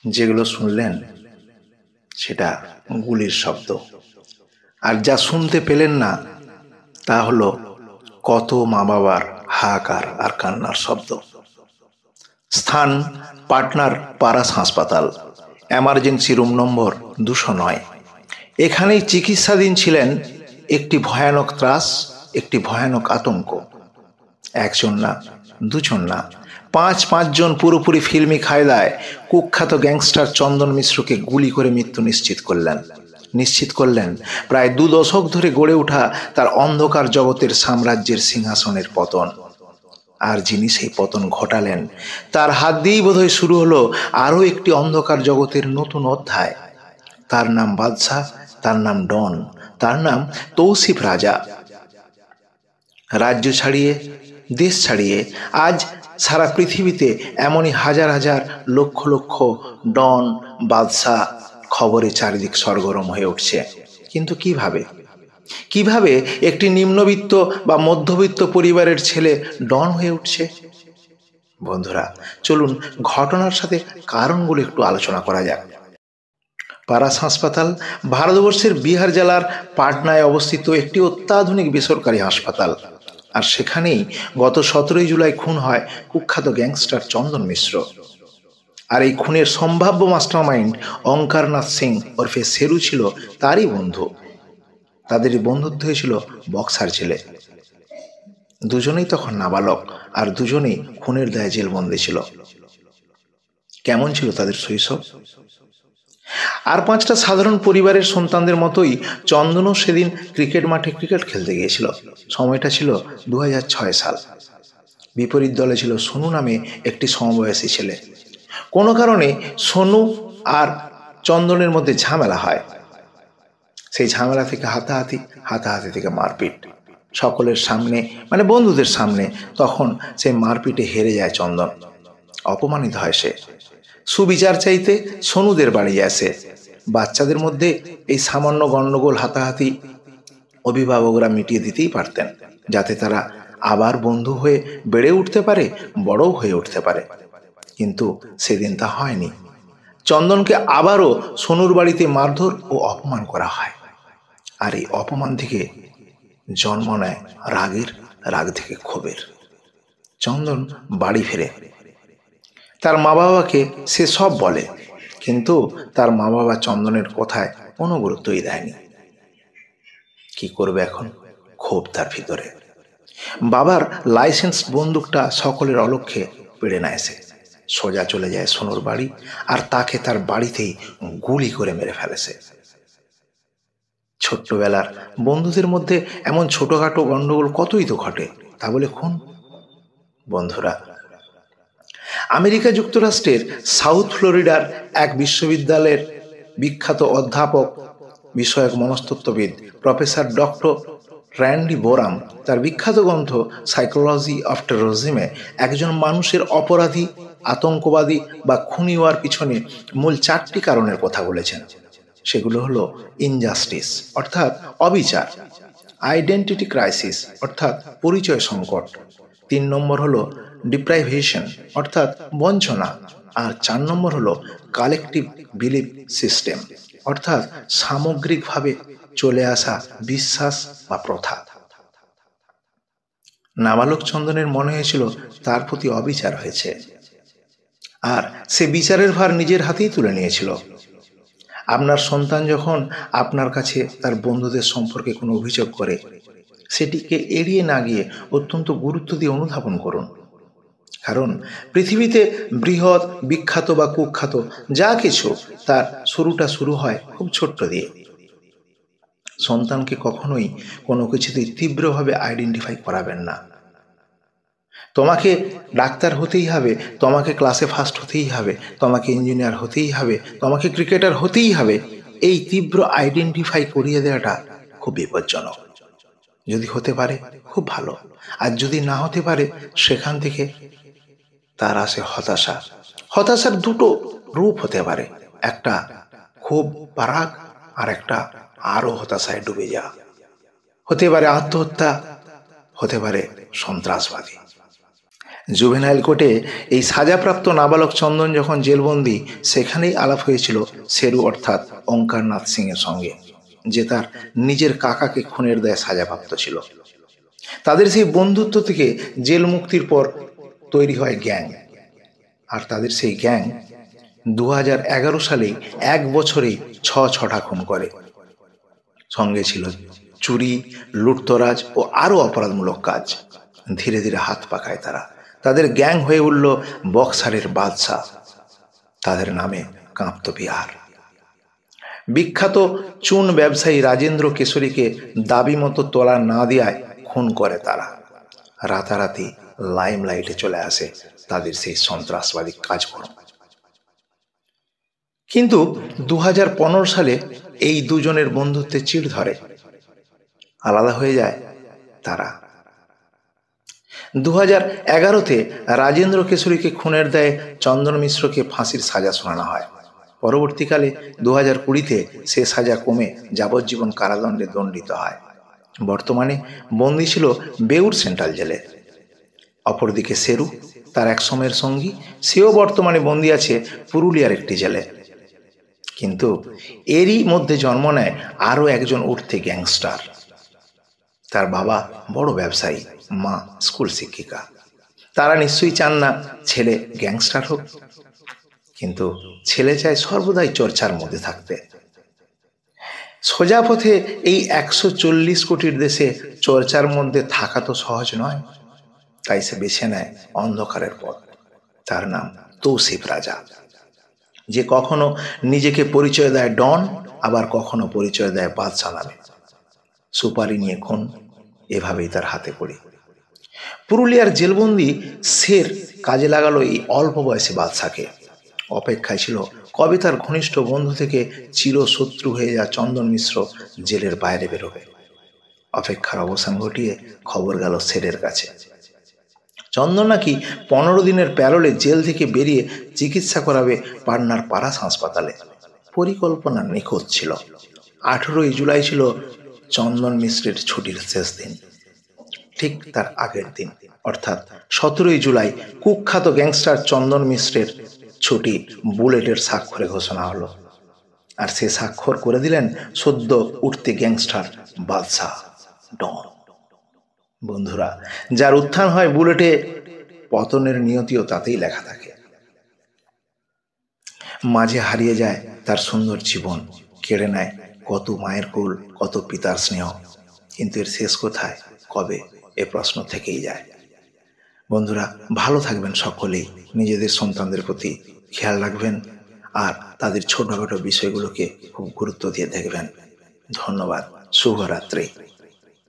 যেগুলো শুনলেন সেটা গুলির শব্দ, আর যা শুনতে পেলেন না তা হলো কত মা বাবার হাহাকার আর কান্নার শব্দ। স্থান পাটনার পারাস হাসপাতাল, এমার্জেন্সি রুম নম্বর 209। এখানেই চিকিৎসাধীন ছিলেন একটি ভয়ানক ত্রাস, একটি ভয়ানক আতঙ্ক। একজন না, দুজন না, পাঁচজন পুরোপুরি ফিল্মি কায়দায় কুখ্যাত গ্যাংস্টার চন্দন মিশ্রকে গুলি করে মৃত্যু নিশ্চিত করলেন প্রায় 2 দশক ধরে গড়ে ওঠা তার অন্ধকার জগতের সাম্রাজ্যের সিংহাসনের পতন। আর যিনি সেই পতন ঘটালেন তার হাত দিয়েই বোধহয় শুরু হলো আরও একটি অন্ধকার জগতের নতুন অধ্যায়। তার নাম বাদশাহ, তার নাম ডন, তার নাম তৌসিফ রাজা। রাজ্য ছাড়িয়ে, দেশ ছাড়িয়ে আজ সারা পৃথিবীতে এমনই হাজার হাজার লক্ষ লক্ষ ডন, বাদশাহ খবরে চারিদিক সরগরম হয়ে উঠছে। কিন্তু কিভাবে একটি নিম্নবিত্ত বা মধ্যবিত্ত পরিবারের ছেলে ডন হয়ে উঠছে? বন্ধুরা, চলুন ঘটনার সাথে কারণগুলো একটু আলোচনা করা যাক। পারাস হাসপাতাল ভারতবর্ষের বিহার জেলার পাটনায় অবস্থিত একটি অত্যাধুনিক বেসরকারি হাসপাতাল। আর সেখানেই গত 17 জুলাই খুন হয় কুখ্যাত গ্যাংস্টার চন্দন মিশ্র। আর এই খুনের সম্ভাব্য মাস্টারমাইন্ড অঙ্কারনাথ সিং ওরফে শেরু ছিল তারই বন্ধু। তাদের বন্ধুত্ব হয়েছিল বক্সার ছেলে। দুজনেই তখন নাবালক, আর দুজনেই খুনের দায়ে জেলবন্দি ছিল। কেমন ছিল তাদের শৈশব? আর 5টা সাধারণ পরিবারের সন্তানদের মতোই চন্দনও সেদিন ক্রিকেট মাঠে ক্রিকেট খেলতে গিয়েছিল। সময়টা ছিল 2006 সাল। বিপরীত দলে ছিল সোনু নামে একটি সমবয়সী ছেলে। কোনো কারণে সোনু আর চন্দনের মধ্যে ঝামেলা হয়। সেই ঝামেলা থেকে হাতাহাতি থেকে মারপিট, সকলের সামনে, মানে বন্ধুদের সামনে। তখন সেই মারপিটে হেরে যায় চন্দন, অপমানিত হয় সে। সুবিচার চাইতে সোনুদের বাড়ি আসে। বাচ্চাদের মধ্যে এই সামান্য গণ্ডগোল হাতাহাতি অভিভাবকরা মিটিয়ে দিতেই পারতেন, যাতে তারা আবার বন্ধু হয়ে বেড়ে উঠতে পারে, বড়ও হয়ে উঠতে পারে। কিন্তু সেদিন তা হয়নি। চন্দনকে আবারও সোনুর বাড়িতে মারধর ও অপমান করা হয়। আর এই অপমান থেকে জন্ম নেয় রাগ থেকে ক্ষোভের। চন্দন বাড়ি ফেরে, তার মা বাবাকে সে সব বলে, কিন্তু তার মা বাবা চন্দনের কথায় কোনো গুরুত্বই দেয়নি। কি করবে এখন? ক্ষোভ তার ভিতরে। বাবার লাইসেন্স বন্দুকটা সকলের অলক্ষ্যে পেড়ে নেয় সে। সোজা চলে যায় সোনুর বাড়ি, আর তাকে তার বাড়িতেই গুলি করে মেরে ফেলেছে। ছোট্টবেলার বন্ধুদের মধ্যে এমন ছোটখাটো গন্ডগোল কতই তো ঘটে, তা বলে খুন? বন্ধুরা, আমেরিকা যুক্তরাষ্ট্রের সাউথ ফ্লোরিডার এক বিশ্ববিদ্যালয়ের বিখ্যাত অধ্যাপক বিষয়ক মনস্তত্ত্ববিদ প্রফেসর ডক্টর র্যান্ডি বোরাম তার বিখ্যাত গ্রন্থ সাইকোলজি অফ টেরোরিজমে একজন মানুষের অপরাধী, আতঙ্কবাদী বা খুনি হওয়ার পিছনে মূল 4টি কারণের কথা বলেছেন। সেগুলো হলো ইনজাস্টিস অর্থাৎ অবিচার, আইডেন্টিটি ক্রাইসিস অর্থাৎ পরিচয় সংকট, 3 নম্বর হলো ডিপ্রাইভেশন অর্থাৎ বঞ্চনা, আর 4 নম্বর হলো কালেকটিভ বিলিফ সিস্টেম অর্থাৎ সামগ্রিকভাবে চলে আসা বিশ্বাস বা প্রথা। নাবালক চন্দনের মনে হয়েছিল তার প্রতি অবিচার হয়েছে, আর সে বিচারের ভার নিজের হাতেই তুলে নিয়েছিল। আপনার সন্তান যখন আপনার কাছে তার বন্ধুদের সম্পর্কে কোনো অভিযোগ করে, সেটিকে এড়িয়ে না গিয়ে অত্যন্ত গুরুত্ব দিয়ে অনুধাবন করুন। কারণ পৃথিবীতে বৃহৎ, বিখ্যাত বা কুখ্যাত যা কিছু, তার শুরু হয় খুব ছোট্ট দিয়ে। সন্তানকে কখনোই কোনো কিছুতেই তীব্রভাবে আইডেন্টিফাই করাবেন না। তোমাকে ডাক্তার হতেই হবে, তোমাকে ক্লাসে ফার্স্ট হতেই হবে, তোমাকে ইঞ্জিনিয়ার হতেই হবে, তোমাকে ক্রিকেটার হতেই হবে, এই তীব্র আইডেন্টিফাই করিয়ে দেওয়াটা খুব বিপজ্জনক। যদি হতে পারে খুব ভালো, আর যদি না হতে পারে সেখান থেকে তার আসে হতাশা। হতাশার 2টো রূপ হতে পারে, একটা খুব পারাক, আর একটা আরো হতাশায় ডুবে যাওয়া। হতে পারে আত্মহত্যা, হতে পারে সন্ত্রাসবাদী। জুভেনাইল কোর্টে এই সাজাপ্রাপ্ত নাবালক চন্দন যখন জেলবন্দি, সেখানেই আলাপ হয়েছিল শেরু অর্থাৎ ওঙ্কারনাথ সিং এর সঙ্গে, যে তার নিজের কাকাকে খুনের দায়ে সাজাপ্রাপ্ত ছিল। তাদের সেই বন্ধুত্ব থেকে জেল মুক্তির পর তৈরি হয় গ্যাং। আর তাদের সেই গ্যাং 2011 সালে 1 বছরেই 6টা খুন করে। সঙ্গে ছিল চুরি, লুটতরাজ ও আরও অপরাধমূলক কাজ। ধীরে ধীরে হাত পাকায় তারা। তাদের গ্যাং হয়ে উঠল বক্সারের বাদশাহ। তাদের নামে কাঁপত বিহার। বিখ্যাত চুন ব্যবসায়ী রাজেন্দ্র কেশরীকে দাবি মতো তোলা না দেওয়ায় খুন করে তারা। রাতারাতি লাইমলাইটে চলে আসে তাদের সেই সন্ত্রাসবাদী কাজকর্ম। কিন্তু 2015 সালে এই দুজনের বন্ধুত্বে চিড় ধরে, আলাদা হয়ে যায় তারা। 2011-তে রাজেন্দ্র কেশরীকে খুনের দায়ে চন্দন মিশ্রকে ফাঁসির সাজা শোনানো হয়। পরবর্তীকালে 2020-তে সে সাজা কমে যাবজ্জীবন কারাদণ্ডে দণ্ডিত হয়। বর্তমানে বন্দী ছিল বেউর সেন্ট্রাল জেলে। অপরদিকে শেরু, তার এক সময়ের সঙ্গী, সেও বর্তমানে বন্দী আছে পুরুলিয়ার একটি জেলে। কিন্তু এরই মধ্যে জন্ম নেয় আরও একজন উঠতি গ্যাংস্টার। তার বাবা বড় ব্যবসায়ী, মা স্কুল শিক্ষিকা। তারা নিশ্চয়ই চান না ছেলে গ্যাংস্টার হোক, কিন্তু ছেলে চায় সর্বদাই চর্চার মধ্যে থাকতে। সোজা পথে এই 140 কোটির দেশে চর্চার মধ্যে থাকা তো সহজ নয়। তাই সে বেছে নেয় অন্ধকারের পথ। তার নাম তৌসিফ রাজা, যে কখনো নিজেকে পরিচয় দেয় ডন, আবার কখনো পরিচয় দেয় বাদশা নামে। সুপারি নিয়ে খুন, এভাবেই তার হাতে পড়ি। পুরুলিয়ার জেলবন্দি শের কাজে লাগালো এই অল্প বয়সী বাদশাকে। অপেক্ষায় ছিল কবে তার ঘনিষ্ঠ বন্ধু থেকে চিরশত্রু হয়ে যাওয়া চন্দন মিশ্র জেলের বাইরে বেরোবে। অপেক্ষার অবসান ঘটিয়ে খবর গেল শেরের কাছে। চন্দন নাকি 15 দিনের প্যারোলে জেল থেকে বেরিয়ে চিকিৎসা করাবে পাটনার পারাস হাসপাতালে। পরিকল্পনা নিখুঁত ছিল। 18ই জুলাই ছিল চন্দন মিশ্রের ছুটির শেষ দিন। ঠিক তার আগের দিন অর্থাৎ 17ই জুলাই কুখ্যাত গ্যাংস্টার চন্দন মিশ্রের ছুটি বুলেটের স্বাক্ষরে ঘোষণা হলো। আর সে স্বাক্ষর করে দিলেন সদ্য উঠতি গ্যাংস্টার বাদশাহ ডন। বন্ধুরা, যার উত্থান হয় বুলেটে, পতনের নিয়তিও তাতেই লেখা থাকে। মাঝে হারিয়ে যায় তার সুন্দর জীবন, কেড়ে নেয় কত মায়ের কোল, কত পিতার স্নেহ। কিন্তু এর শেষ কোথায়, কবে, এ প্রশ্ন থেকেই যায়। বন্ধুরা, ভালো থাকবেন সকলেই। নিজেদের সন্তানদের প্রতি খেয়াল রাখবেন আর তাদের ছোটখাটো বিষয়গুলোকে খুব গুরুত্ব দিয়ে দেখবেন। ধন্যবাদ। শুভরাত্রি।